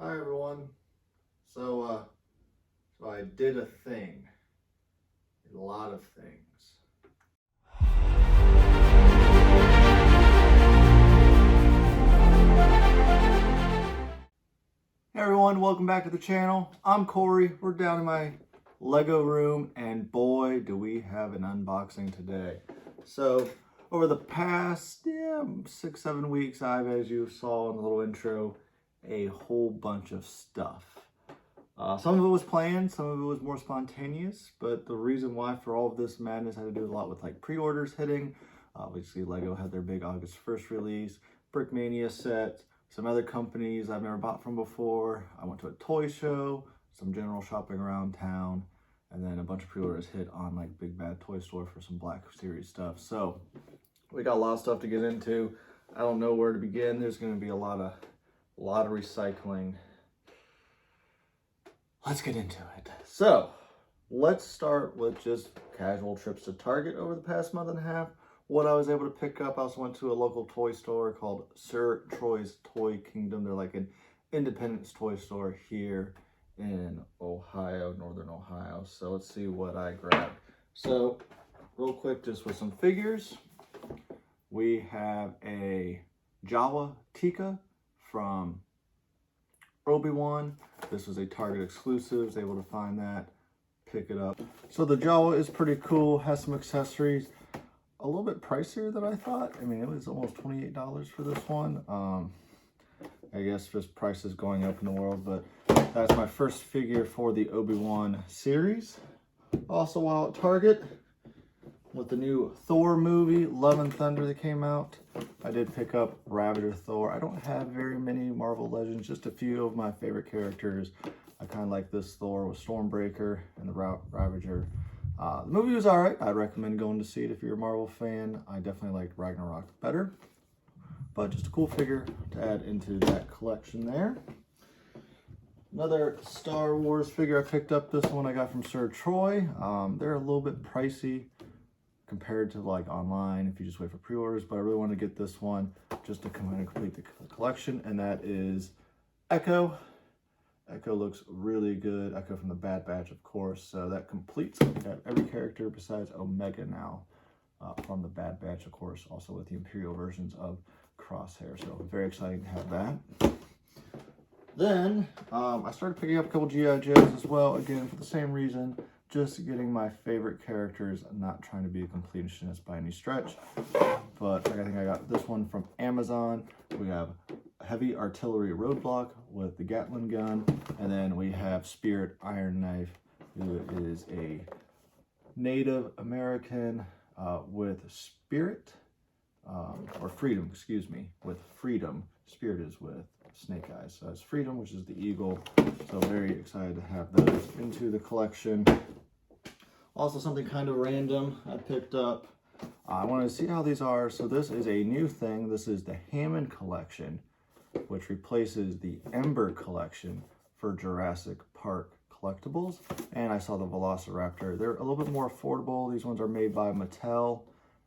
Hi everyone. So I did a thing. A lot of things. Hey everyone, welcome back to the channel. I'm Corey. We're down in my Lego room and boy do we have an unboxing today. So over the past 6-7 weeks I've, as you saw in the little intro, a whole bunch of stuff. Some of it was planned, some of it was more spontaneous, but the reason why for all of this madness had to do a lot with like pre-orders hitting. Obviously Lego had their big August 1st release, Brickmania set, some other companies I've never bought from before. I went to a toy show, some general shopping around town, and then a bunch of pre-orders hit on like Big Bad Toy Store for some Black Series stuff. So we got a lot of stuff to get into. I don't know where to begin. There's going to be a lot of recycling. Let's get into it. So let's start with just casual trips to Target over the past month and a half. What I was able to pick up, I also went to a local toy store called Sir Troy's Toy Kingdom. They're like an independent toy store here in Ohio, Northern Ohio. So let's see what I grabbed. So real quick, just with some figures, we have a Jawa Tika from Obi-Wan. This was a Target exclusive. I was able to find that, pick it up. So the Jawa is pretty cool, has some accessories. A little bit pricier than I thought. I mean, it was almost $28 for this one. I guess just prices going up in the world, but that's my first figure for the Obi-Wan series. Also while at Target, with the new Thor movie, Love and Thunder, that came out, I did pick up Ravager Thor. I don't have very many Marvel Legends, just a few of my favorite characters. I kind of like this Thor with Stormbreaker and the Ravager. The movie was alright. I'd recommend going to see it if you're a Marvel fan. I definitely liked Ragnarok better, but just a cool figure to add into that collection there. Another Star Wars figure I picked up. This one I got from Sir Troy. They're a little bit pricey compared to like online if you just wait for pre-orders, but I really want to get this one just to come in and complete the collection, and that is Echo. Echo looks really good. Echo from the Bad Batch, of course. So that completes every character besides Omega now from the Bad Batch, of course, also with the Imperial versions of Crosshair. So very exciting to have that. Then I started picking up a couple G.I. Joes as well, again for the same reason, just getting my favorite characters. I'm not trying to be a completionist by any stretch, but I think I got this one from Amazon. We have Heavy Artillery Roadblock with the Gatling gun, and then we have Spirit Iron Knife, who is a Native American with Spirit, or Freedom, excuse me, with Freedom. Spirit is with Snake Eyes, so that's Freedom, which is the eagle. So very excited to have those into the collection. Also something kind of random I picked up. I wanted to see how these are. So this is a new thing. This is the Hammond collection, which replaces the Ember collection for Jurassic Park collectibles. And I saw the Velociraptor. They're a little bit more affordable. These ones are made by Mattel,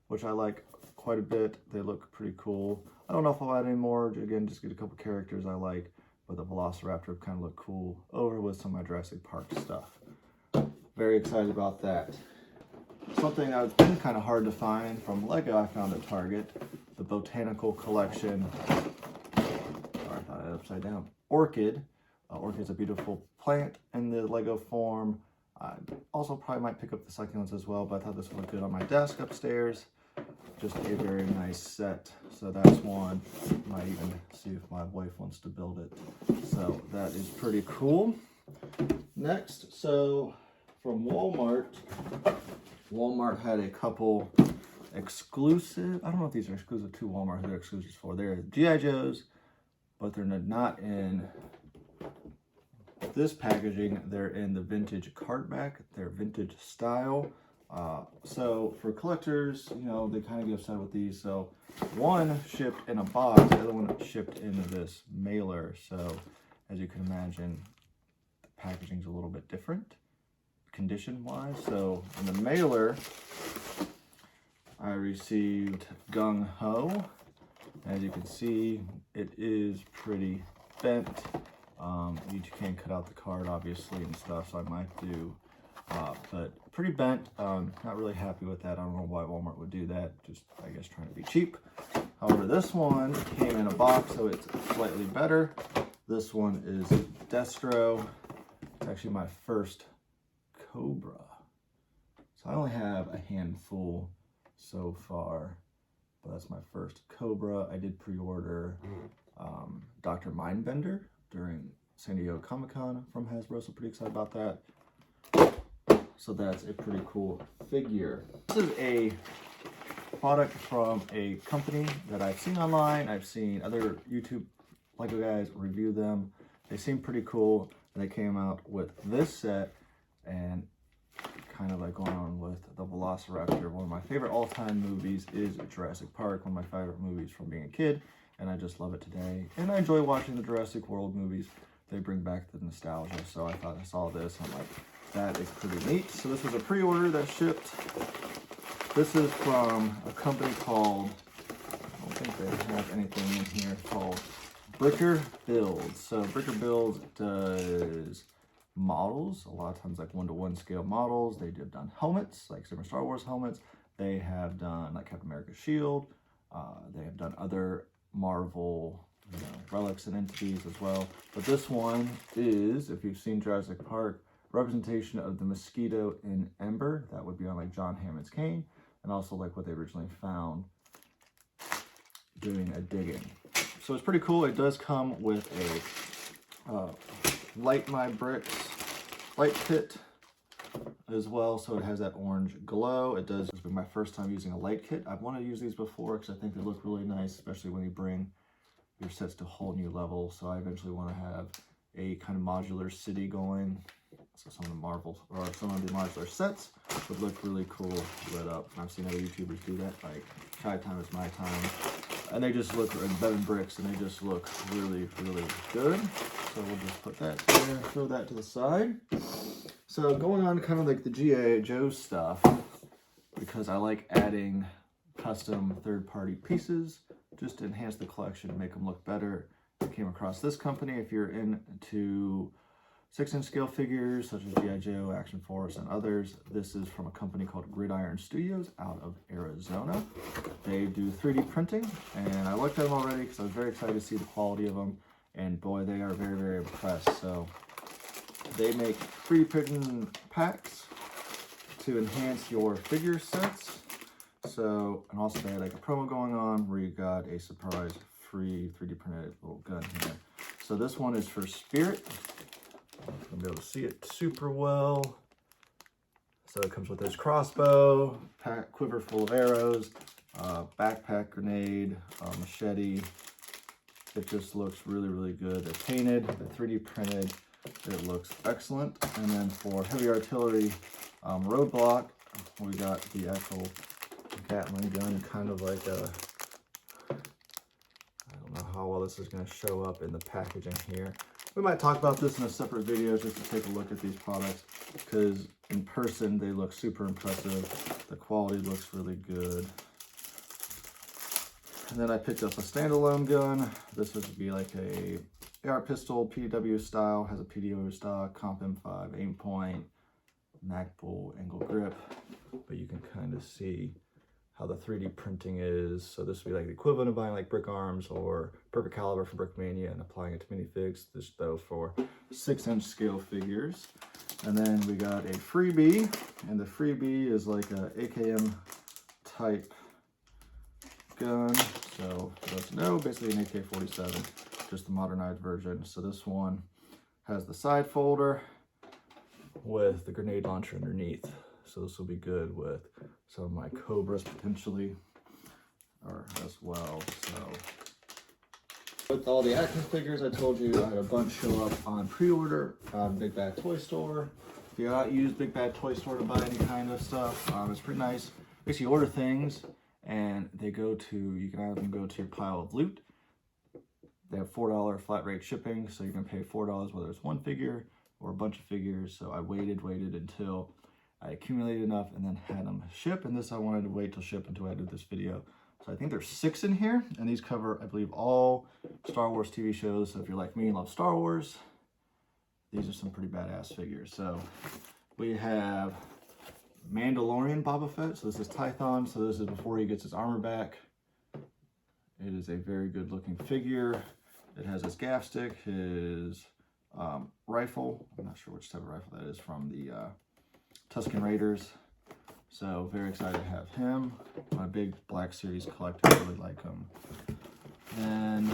which I like quite a bit. They look pretty cool. I don't know if I'll add any more. Again, just get a couple characters I like, but the Velociraptor kind of look cool over with some of my Jurassic Park stuff. Very excited about that. Something that's been kind of hard to find from Lego I found at Target, the Botanical Collection. Sorry, I thought I had it upside down. Orchid. Orchid's a beautiful plant in the Lego form. I also probably might pick up the succulents as well, but I thought this would look good on my desk upstairs. Just a very nice set. So that's one. Might even see if my wife wants to build it. So that is pretty cool. Next, so from Walmart had a couple exclusive, I don't know if these are exclusive to Walmart, who they're exclusives for. They're G.I. Joes, but they're not in this packaging. They're in the vintage cardback. They're vintage style. So for collectors, you know, they kind of get upset with these. So one shipped in a box, the other one shipped in this mailer. So as you can imagine, the packaging's a little bit different condition wise. So in the mailer, I received Gung Ho. As you can see, it is pretty bent. You can cut out the card obviously and stuff, so I might do, but pretty bent. Not really happy with that. I don't know why Walmart would do that, just I guess trying to be cheap. However, this one came in a box, so it's slightly better. This one is Destro. It's actually my first Cobra. So I only have a handful so far, but that's my first Cobra. I did pre-order Dr. Mindbender during San Diego Comic-Con from Hasbro, so pretty excited about that. So that's a pretty cool figure. This is a product from a company that I've seen online. I've seen other YouTube Lego guys review them. They seem pretty cool, and they came out with this set, and kind of like going on with the Velociraptor. One of my favorite all-time movies is Jurassic Park, one of my favorite movies from being a kid, and I just love it today. And I enjoy watching the Jurassic World movies. They bring back the nostalgia, so I thought I saw this, I'm like, that is pretty neat. So this was a pre-order that shipped. This is from a company called, I don't think they have anything in here, called Brickner Builds. So Brickner Builds does models, a lot of times like 1-to-1 scale models. They have done helmets, like different Star Wars helmets. They have done like Captain America's shield. They have done other Marvel, relics and entities as well. But this one is, if you've seen Jurassic Park, representation of the mosquito in Ember. That would be on like John Hammond's cane, and also like what they originally found doing a digging. So it's pretty cool. It does come with a Light My Bricks light kit as well, so it has that orange glow. It does. It's been my first time using a light kit. I've wanted to use these before because I think they look really nice, especially when you bring your sets to a whole new level. So I eventually want to have a kind of modular city going. So some of the Marvel or some of the modular sets would look really cool lit up. I've seen other YouTubers do that, like Chai Time Is My Time, and they just look, and Bevan Bricks, and they just look really, really good. So we'll just put that there, throw that to the side. So going on kind of like the G.I. Joe stuff, because I like adding custom third-party pieces just to enhance the collection, make them look better. I came across this company. If you're into 6-inch scale figures such as G.I. Joe, Action Force, and others, this is from a company called Gridiron Studios out of Arizona. They do 3D printing, and I looked at them already because I was very excited to see the quality of them, and boy, they are very, very impressed. So they make free printing packs to enhance your figure sets. So, and also they had like a promo going on where you got a surprise free 3D printed little gun here. So this one is for Spirit. You'll be able to see it super well. So it comes with this crossbow, quiver full of arrows, backpack grenade, machete. It just looks really, really good. They're painted, they're 3D printed. It looks excellent. And then for heavy artillery roadblock, we got the actual Gatling gun, kind of like a, I don't know how well this is going to show up in the packaging here. We might talk about this in a separate video just to take a look at these products, because in person they look super impressive. The quality looks really good. And then I picked up a standalone gun. This would be like a AR pistol, PDW style, has a PDW style, Comp M5, aim point, Mag Bull, angle grip. But you can kind of see how the 3D printing is. So this would be like the equivalent of buying like Brick Arms or Perfect Caliber for Brickmania and applying it to minifigs. This though for 6-inch scale figures. And then we got a freebie, and the freebie is like a AKM type gun. So for those who know, basically an AK-47, just the modernized version. So this one has the side folder with the grenade launcher underneath. So this will be good with some of my Cobras potentially, or as well. So with all the action figures, I told you I had a bunch show up on pre-order on Big Bad Toy Store. If you not use Big Bad Toy Store to buy any kind of stuff, it's pretty nice. Basically, you order things and they go to, you can have them go to your pile of loot. They have $4 flat rate shipping, so you're gonna pay $4 whether it's one figure or a bunch of figures. So I waited until I accumulated enough and then had them ship, and this I wanted to wait till ship until I did this video. So I think there's 6 in here, and these cover, I believe, all Star Wars TV shows. So if you're like me and love Star Wars, these are some pretty badass figures. So we have Mandalorian Boba Fett. So this is Tython. So this is before he gets his armor back. It is a very good looking figure. It has his gaff stick, his rifle. I'm not sure which type of rifle that is, from the Tusken Raiders. So very excited to have him. I'm a big Black Series collector, really like him. And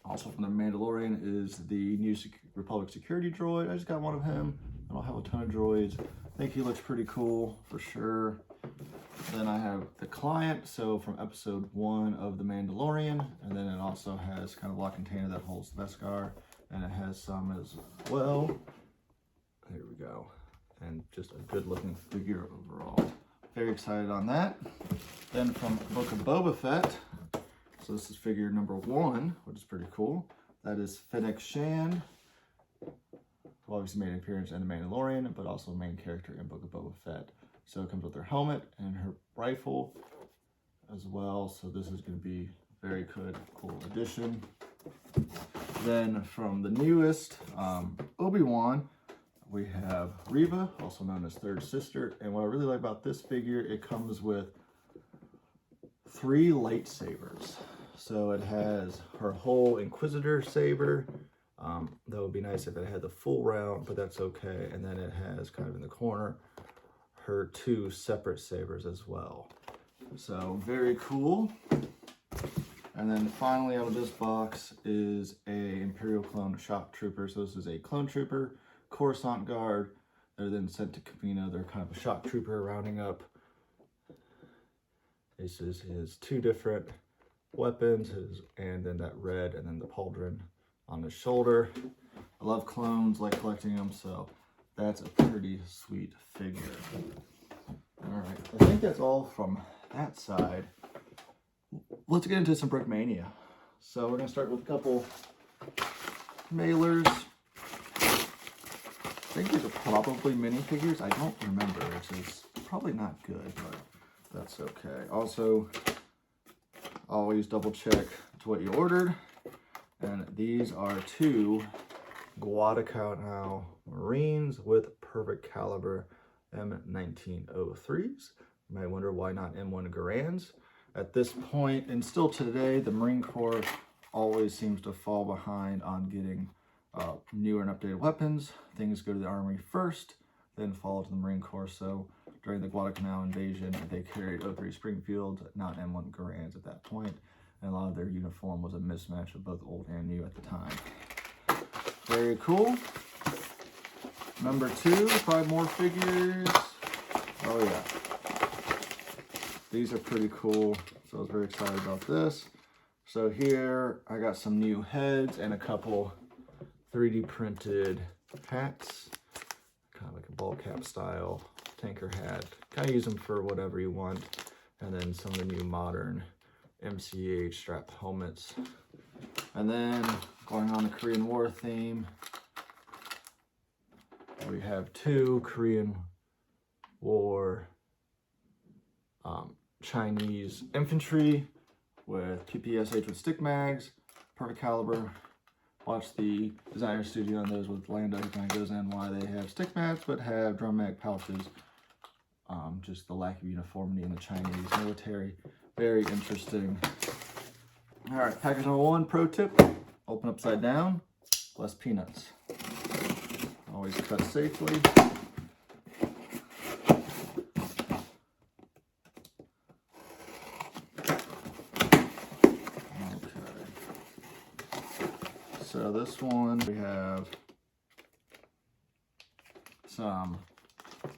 also from the Mandalorian is the New Republic security droid. I just got one of him. I don't have a ton of droids. I think he looks pretty cool for sure. Then I have the client, so from episode 1 of The Mandalorian, and then it also has kind of a lock container that holds the Beskar, and it has some as well. There we go. And just a good looking figure overall. Very excited on that. Then from Book of Boba Fett, so this is figure number 1, which is pretty cool. That is Fennec Shand, who obviously made an appearance in The Mandalorian, but also a main character in Book of Boba Fett. So it comes with her helmet and her rifle as well. So this is going to be very good, cool addition. Then from the newest Obi-Wan, we have Reva, also known as Third Sister. And what I really like about this figure, it comes with 3 lightsabers. So it has her whole Inquisitor saber. That would be nice if it had the full round, but that's okay. And then it has kind of in the corner her 2 separate sabers as well. So very cool. And then finally out of this box is a Imperial Clone Shock Trooper. So this is a Clone Trooper, Coruscant Guard. They're then sent to Camino. They're kind of a Shock Trooper rounding up. This is his 2 different weapons, and then that red, and then the pauldron on his shoulder. I love clones, like collecting them, so that's a pretty sweet figure. All right, I think that's all from that side. Let's get into some Brickmania. So we're gonna start with a couple mailers. I think these are probably minifigures. I don't remember, which is probably not good, but that's okay. Also, always double check to what you ordered. And these are 2 Guadalcanal Marines with perfect caliber M1903s. You might wonder why not M1 Garands. At this point, and still today, the Marine Corps always seems to fall behind on getting newer and updated weapons. Things go to the Army first, then fall to the Marine Corps. So during the Guadalcanal invasion, they carried 03 Springfields, not M1 Garands at that point. And a lot of their uniform was a mismatch of both old and new at the time. Very cool. Number 2, 5 more figures. Oh yeah. These are pretty cool. So I was very excited about this. So here I got some new heads and a couple 3D printed hats. Kind of like a ball cap style tanker hat. Kind of use them for whatever you want. And then some of the new modern MCH strap helmets. And then going on the Korean War theme, we have 2 Korean War Chinese infantry with PPSH with stick mags, perfect caliber. Watch the designer studio on those with Lando. He kind of goes in why they have stick mags but have drum mag pouches. Just the lack of uniformity in the Chinese military. Very interesting. All right, package number 1, pro tip, open upside down, less peanuts. Always cut safely. Okay. So this one, we have some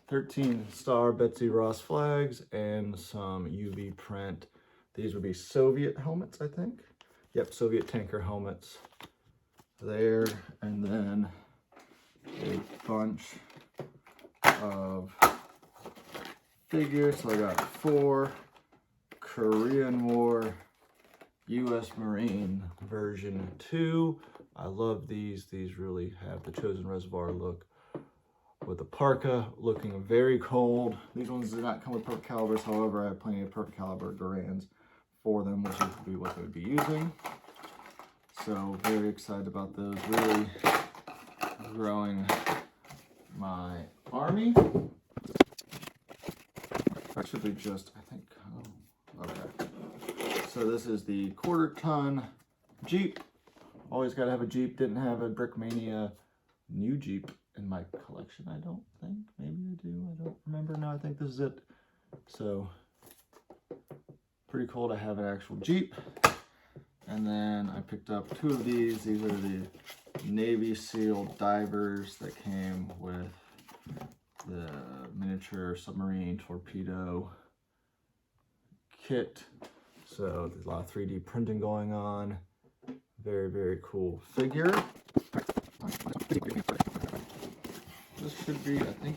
13 star Betsy Ross flags and some UV print. These would be Soviet helmets, I think. Yep, Soviet tanker helmets there. And then a bunch of figures. So I got 4 Korean War U.S. Marine version 2. I love these. These really have the Chosen Reservoir look, with the parka looking very cold. These ones do not come with perfect calibers. However, I have plenty of perfect caliber Garands for them, which would be what they would be using. So very excited about those. Really growing my army. Actually just, I think, oh, okay. So this is the 1/4 ton Jeep. Always got to have a Jeep. Didn't have a Brickmania new Jeep in my collection, I don't think. Maybe I do, I don't remember. No, I think this is it. So pretty cool to have an actual Jeep. And then I picked up 2 of these. These are the Navy SEAL divers that came with the miniature submarine torpedo kit. So there's a lot of 3D printing going on. Very, very cool figure. This should be, I think,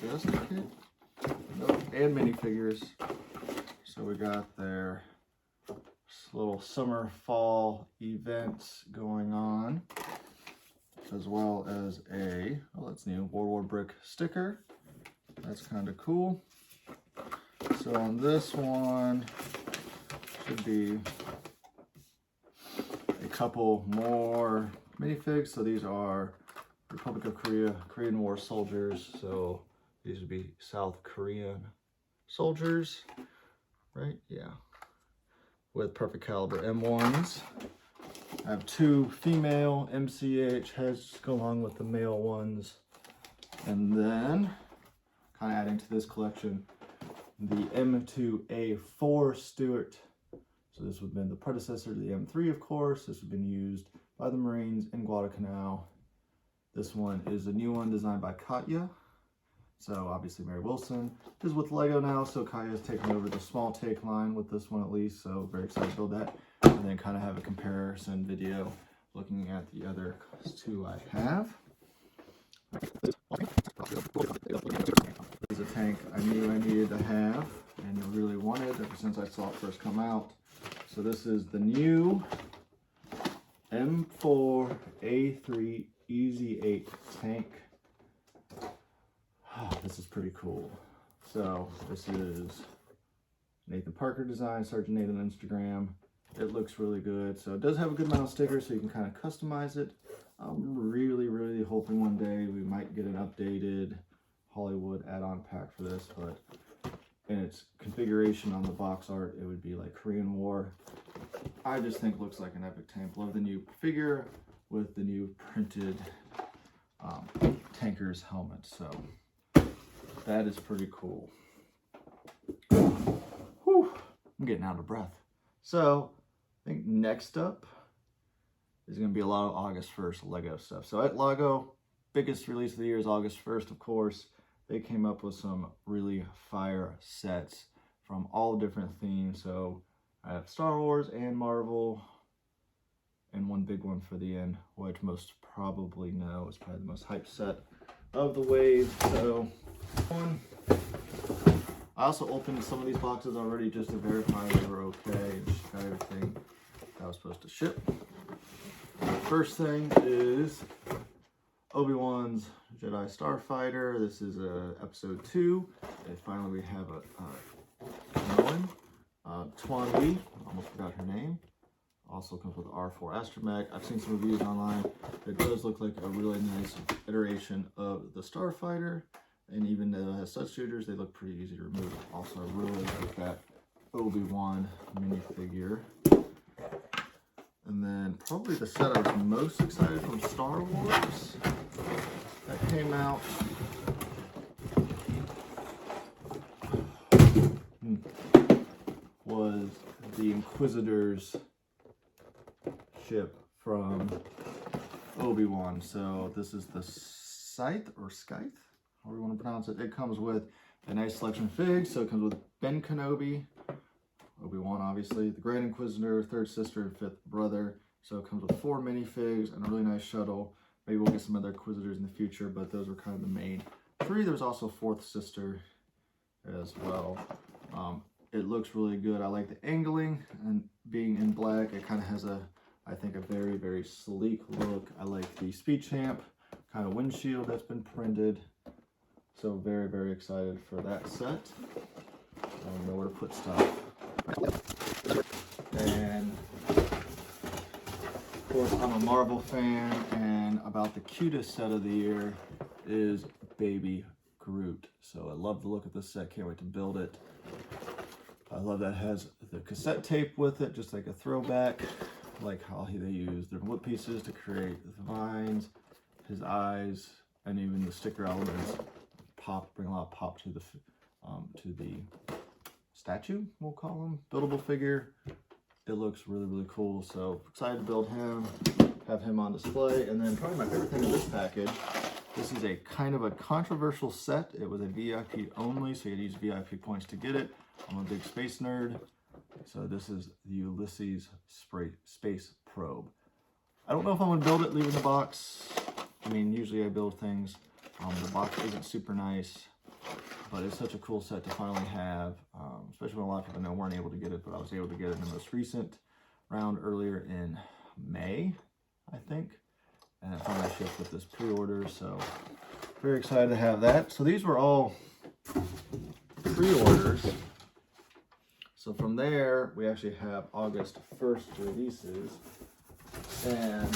just a kit. Nope, and minifigures. So we got their little summer fall events going on, as well as a, oh, that's new, World War Brick sticker. That's kind of cool. So on this one should be a couple more minifigs. So these are Republic of Korea, Korean War soldiers. So these would be South Korean soldiers, right? Yeah. With perfect caliber M1s. I have 2 female MCH heads to go along with the male ones. And then, kind of adding to this collection, the M2A4 Stuart. So this would have been the predecessor to the M3, of course. This would have been used by the Marines in Guadalcanal. This one is a new one designed by Katya. So obviously Mary Wilson is with Lego now, so Katya has taken over the small take line with this one at least, so very excited to build that. And then kind of have a comparison video looking at the other 2 I have. This is a tank I knew I needed to have and really wanted ever since I saw it first come out. So this is the new M4A3 Easy 8 tank. This is pretty cool. So this is Nathan Parker design, Sergeant Nathan on Instagram. It looks really good. So it does have a good amount of stickers, so you can kind of customize it. I'm really, really hoping one day we might get an updated Hollywood add-on pack for this, but in its configuration on the box art, it would be like Korean War. I just think it looks like an epic tank. Love the new figure with the new printed tanker's helmet. So that is pretty cool. Whew, I'm getting out of breath. So I think next up is going to be a lot of August 1st Lego stuff. So at Lego, biggest release of the year is August 1st, of course. They came up with some really fire sets from all different themes. So I have Star Wars and Marvel, and one big one for the end, which most probably know is probably the most hyped set of the wave. So I also opened some of these boxes already just to verify they were okay and just got everything that was supposed to ship. The first thing is Obi-Wan's Jedi Starfighter. This is episode 2. And finally we have a Nolan. Tuan Lee, almost forgot her name. Also comes with R4 Astromech. I've seen some reviews online. It does look like a really nice iteration of the Starfighter. And even though it has such shooters, they look pretty easy to remove. Also, I really like that Obi-Wan minifigure. And then probably the set I was most excited from Star Wars that came out. Was the Inquisitor's ship from Obi-Wan. So this is the Scythe or Scythe, however you want to pronounce it. It comes with a nice selection of figs. So it comes with Ben Kenobi, Obi-Wan obviously, the Grand Inquisitor, third sister, and fifth brother. So it comes with 4 minifigs and a really nice shuttle. Maybe we'll get some other Inquisitors in the future, but those were kind of the main 3. There's also a 4th sister as well. It looks really good. I like the angling and being in black. It kind of has I think a very, very sleek look. I like the Speed Champ kind of windshield that's been printed. So very, very excited for that set. I don't know where to put stuff. And of course, I'm a Marvel fan, and about the cutest set of the year is Baby Groot. So I love the look of this set, can't wait to build it. I love that it has the cassette tape with it, just like a throwback, like how they use their wood pieces to create the vines, his eyes, and even the sticker elements bring a lot of pop to the statue, we'll call him, buildable figure. It looks really, really cool. So excited to build him, have him on display. And then probably my favorite thing in this package, this is a kind of a controversial set. It was a VIP only, so you had to use VIP points to get it. I'm a big space nerd. So this is the Ulysses Space Probe. I don't know if I'm gonna build it, leave it in the box. I mean, usually I build things. The box isn't super nice, but it's such a cool set to finally have, especially when a lot of people weren't able to get it, but I was able to get it in the most recent round earlier in May, I think. And it finally shipped with this pre-order, so very excited to have that. So these were all pre-orders. So from there, we actually have August 1st releases. And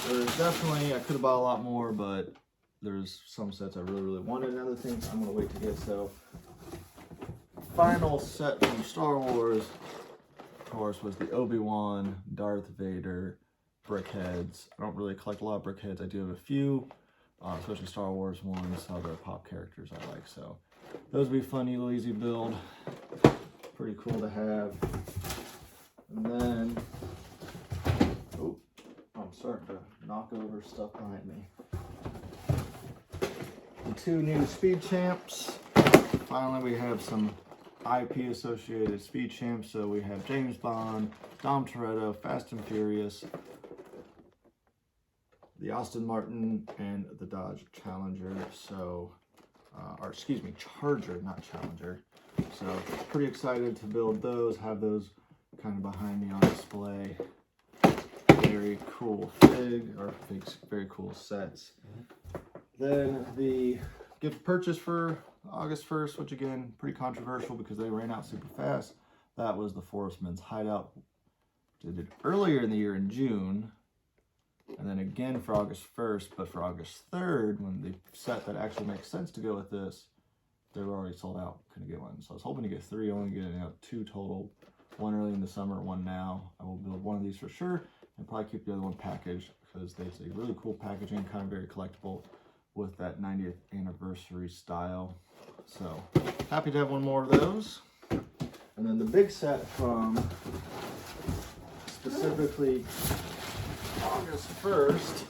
there's definitely, I could have bought a lot more, but there's some sets I really, really wanted, and other things I'm gonna wait to get. So final set from Star Wars, of course, was the Obi-Wan, Darth Vader, brickheads. I don't really collect a lot of brickheads. I do have a few, especially Star Wars ones, other pop characters I like. So those would be fun, little easy build. Pretty cool to have. And then, oh, I'm starting to knock over stuff behind me. The two new Speed Champs. Finally, we have some IP associated Speed Champs. So we have James Bond, Dom Toretto, Fast and Furious, the Aston Martin, and the Dodge Challenger. So, or excuse me, Charger, not Challenger. So pretty excited to build those, have those kind of behind me on display. Very cool very cool sets. Then the gift purchase for August 1st, which again, pretty controversial because they ran out super fast. That was the Forest Men's Hideout. They did earlier in the year in June, and then again for August 1st, but for August 3rd, when the set that actually makes sense to go with this, they were already sold out, couldn't get one. So I was hoping to get 3, only getting out 2 total. 1 early in the summer, 1 now. I will build one of these for sure, and probably keep the other one packaged because it's a really cool packaging, kind of very collectible with that 90th anniversary style. So happy to have one more of those. And then the big set from specifically August 1st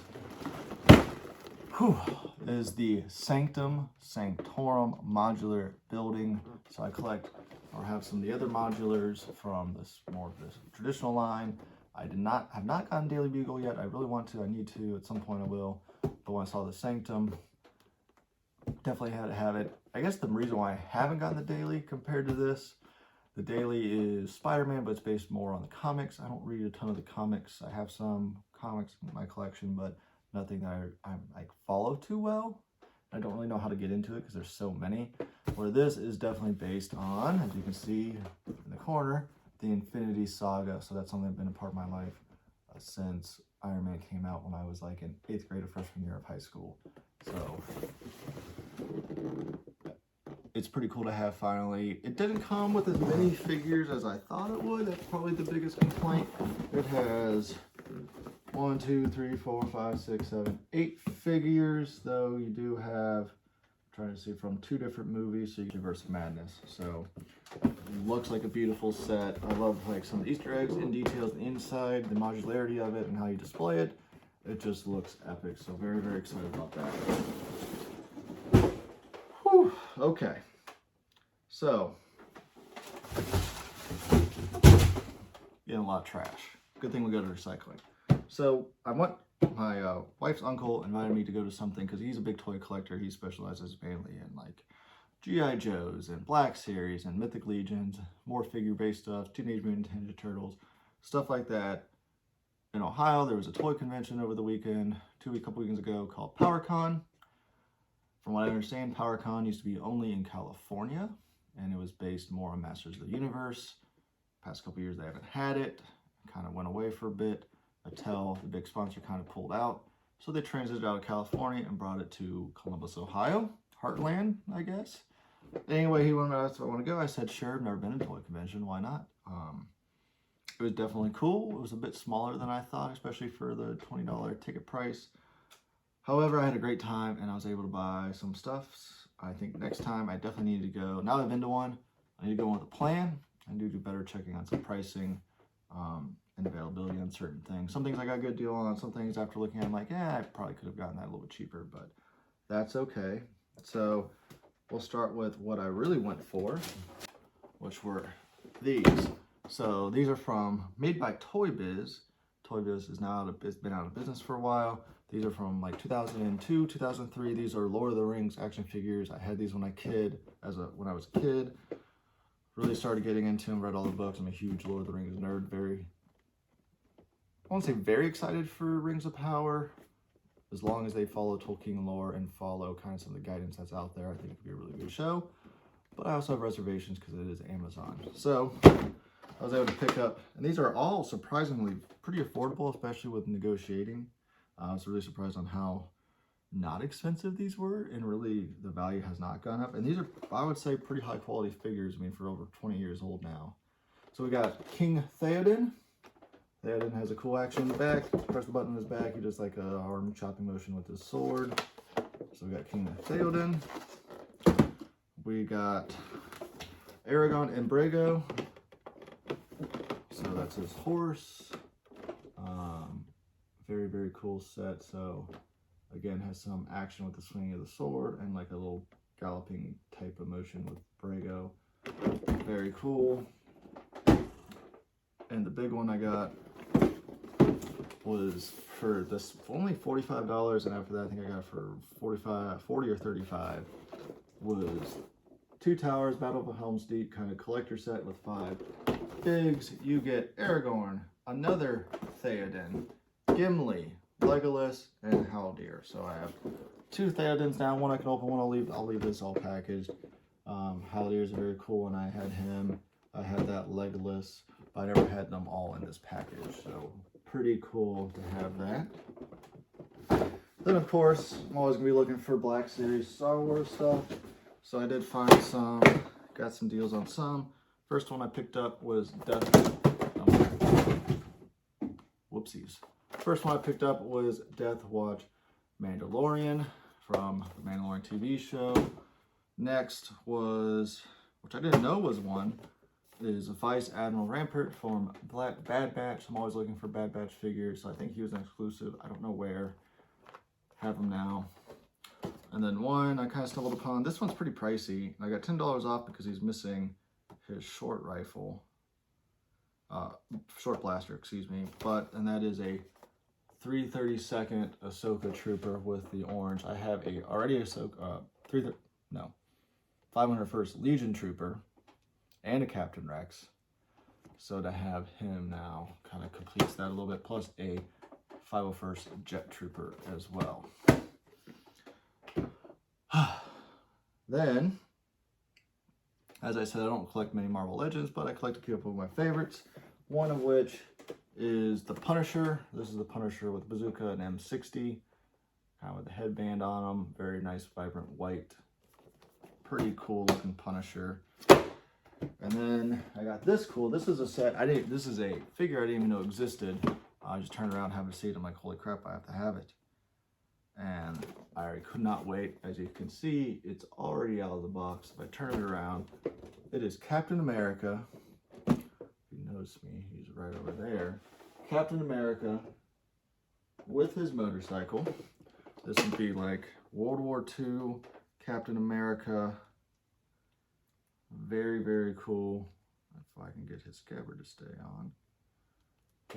is the Sanctum Sanctorum modular building. So I collect or have some of the other modulars from this more of this traditional line. I have not gotten Daily Bugle yet. I really want to. I need to. At some point I will. But when I saw the Sanctum, definitely had to have it. I guess the reason why I haven't gotten the Daily compared to this, the Daily is Spider-Man, but it's based more on the comics. I don't read a ton of the comics. I have some comics in my collection, but nothing that I like follow too well. I don't really know how to get into it because there's so many. Where this is definitely based on, as you can see in the corner, the Infinity Saga. So that's something that's been a part of my life since Iron Man came out when I was like in 8th grade or freshman year of high school. So it's pretty cool to have finally. It didn't come with as many figures as I thought it would. That's probably the biggest complaint. It has 1, 2, 3, 4, 5, 6, 7, 8 figures, though you do have, I'm trying to see, from 2 different movies, so Multiverse of Madness. So it looks like a beautiful set. I love like some Easter eggs and details inside, the modularity of it and how you display it. It just looks epic. So very, very excited about that. Whew, okay. So getting a lot of trash. Good thing we go to recycling. So my wife's uncle invited me to go to something because he's a big toy collector. He specializes mainly in like G.I. Joes and Black Series and Mythic Legions, more figure-based stuff, Teenage Mutant Ninja Turtles, stuff like that. In Ohio, there was a toy convention over the weekend, a couple weekends ago, called PowerCon. From what I understand, PowerCon used to be only in California, and it was based more on Masters of the Universe. Past couple years, they haven't had it. Kind of went away for a bit. Mattel, the big sponsor, kind of pulled out. So they transited out of California and brought it to Columbus, Ohio. Heartland, I guess. Anyway, he wanted to ask if I want to go. I said, sure, I've never been to a toy convention. Why not? It was definitely cool. It was a bit smaller than I thought, especially for the $20 ticket price. However, I had a great time and I was able to buy some stuff. I think next time I definitely need to go. Now that I've been to one, I need to go with a plan. I need to do better checking on some pricing and availability on certain things. Some things I got a good deal on. Some things after looking at, I'm like, yeah, I probably could have gotten that a little bit cheaper, but that's okay. So we'll start with what I really went for, which were these. So these are made by ToyBiz. ToyBiz is now been out of business for a while. These are from like 2002, 2003. These are Lord of the Rings action figures. I had these when I was a kid. Really started getting into them, read all the books. I'm a huge Lord of the Rings nerd. I won't say very excited for Rings of Power. As long as they follow Tolkien lore and follow kind of some of the guidance that's out there, I think it could be a really good show. But I also have reservations because it is Amazon. So I was able to pick up, and these are all surprisingly pretty affordable, especially with negotiating. I was really surprised on how not expensive these were, and really the value has not gone up. And these are, I would say, pretty high quality figures. I mean, for over 20 years old now. So we got King Theoden. Theoden has a cool action in the back. Press the button on his back. He does like a arm chopping motion with his sword. So we got King Theoden. We got Aragorn and Brago. So that's his horse. Very, very cool set. So again, has some action with the swinging of the sword and like a little galloping type of motion with Brago. Very cool. And the big one I got was for this only $45, and after that I think I got it for 40 or 35. Was Two Towers, Battle of Helm's Deep kind of collector set with 5 figs. You get Aragorn, another Theoden, Gimli, Legolas, and Haldir. So I have 2 Theodens now. One I can open, one I'll leave this all packaged. Haldir is very cool, and I had him. I had that Legolas, but I never had them all in this package. So pretty cool to have that. Then of course, I'm always gonna be looking for Black Series Star Wars stuff. So I did find some, got some deals on some. First one I picked up was First one I picked up was Death Watch Mandalorian from the Mandalorian TV show. Next was, which I didn't know was one, is Vice Admiral Rampart from Bad Batch. I'm always looking for Bad Batch figures, so I think he was an exclusive. I don't know where. Have him now. And then one I kind of stumbled upon. This one's pretty pricey. I got $10 off because he's missing his short rifle. Short blaster, excuse me. And that is a 332nd Ahsoka Trooper with the orange. I have already Ahsoka, 501st Legion Trooper and a Captain Rex. So to have him now kind of completes that a little bit, plus a 501st Jet Trooper as well. Then, as I said, I don't collect many Marvel Legends, but I collect a couple of my favorites. One of which is the Punisher. This is the Punisher with bazooka and M60, kind of with the headband on him. Very nice, vibrant white. Pretty cool looking Punisher. And then I got this cool. This is a set. This is a figure I didn't even know existed. I just turned around, having to see it. I'm like, holy crap, I have to have it. And I already could not wait. As you can see, it's already out of the box. If I turn it around, it is Captain America. If you notice me, he's right over there. Captain America with his motorcycle. This would be like World War II Captain America. Very, very cool. If I can get his scabbard to stay on.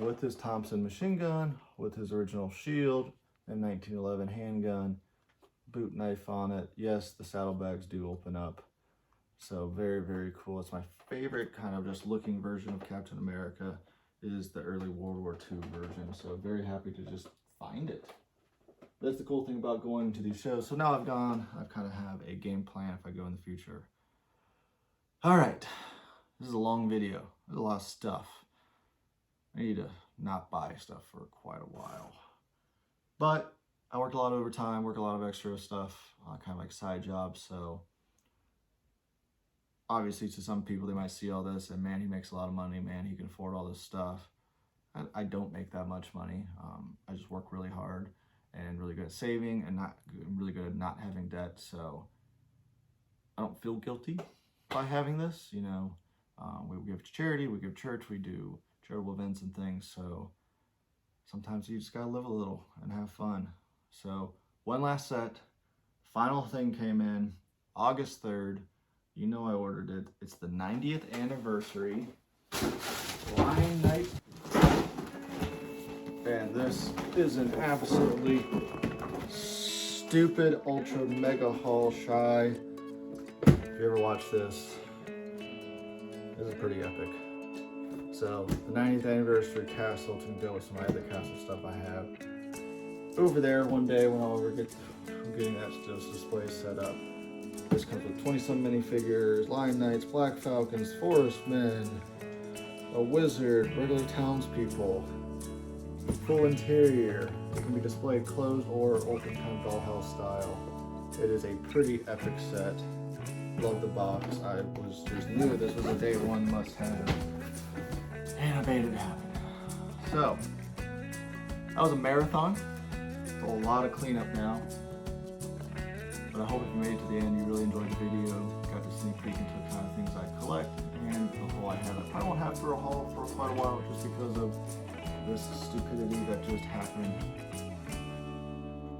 With his Thompson machine gun, with his original shield, and 1911 handgun, boot knife on it. Yes, the saddlebags do open up. So very, very cool. It's my favorite kind of just looking version of Captain America is the early World War II version. So very happy to just find it. That's the cool thing about going to these shows. So now I kind of have a game plan if I go in the future. All right, this is a long video. There's a lot of stuff. I need to not buy stuff for quite a while. But I work a lot of overtime, work a lot of extra stuff, kind of like side jobs. So obviously to some people, they might see all this and man, he makes a lot of money, man, he can afford all this stuff. I don't make that much money. I just work really hard and really good at saving and really good at not having debt. So I don't feel guilty by having this, you know. We give to charity, we give church, we do charitable events and things. So sometimes you just gotta live a little and have fun. So one last set, final thing came in August 3rd. You know I ordered it. It's the 90th anniversary Line Night. And this is an absolutely stupid ultra mega haul shy. If you ever watch this is pretty epic. So the 90th anniversary castle to go with some other castle stuff I have over there. One day when I'll ever get getting those displays set up. This comes with 20-some minifigures, Lion Knights, Black Falcons, Forest Men, a wizard, regular townspeople, full interior. It can be displayed closed or open, kind of dollhouse style. It is a pretty epic set. Love the box. I was just knew this was a day one must have, and I made it happen. So that was a marathon. A lot of cleanup now. But I hope if you made it to the end, you really enjoyed the video, got to sneak peek into the kind of things I collect, and the haul I have. I probably won't have for a haul for quite a while just because of this stupidity that just happened.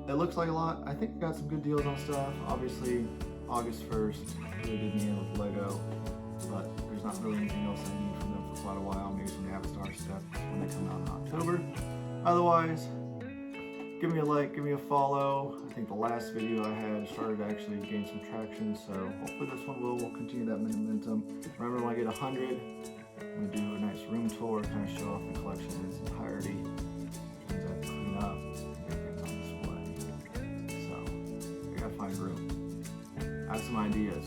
It looks like a lot. I think I got some good deals on stuff. Obviously, August 1st really did me in with Lego, but there's not really anything else I need from them for quite a while. Maybe some Avatar stuff when they come out in October. Otherwise, give me a like, give me a follow. I think the last video I had started to actually gain some traction, so hopefully this one will continue that momentum. Remember, when I get 100, I'm gonna do a nice room tour, kind of show off the collection in its entirety. Things I have to clean up, get things on display. So, I gotta find room. I have some ideas.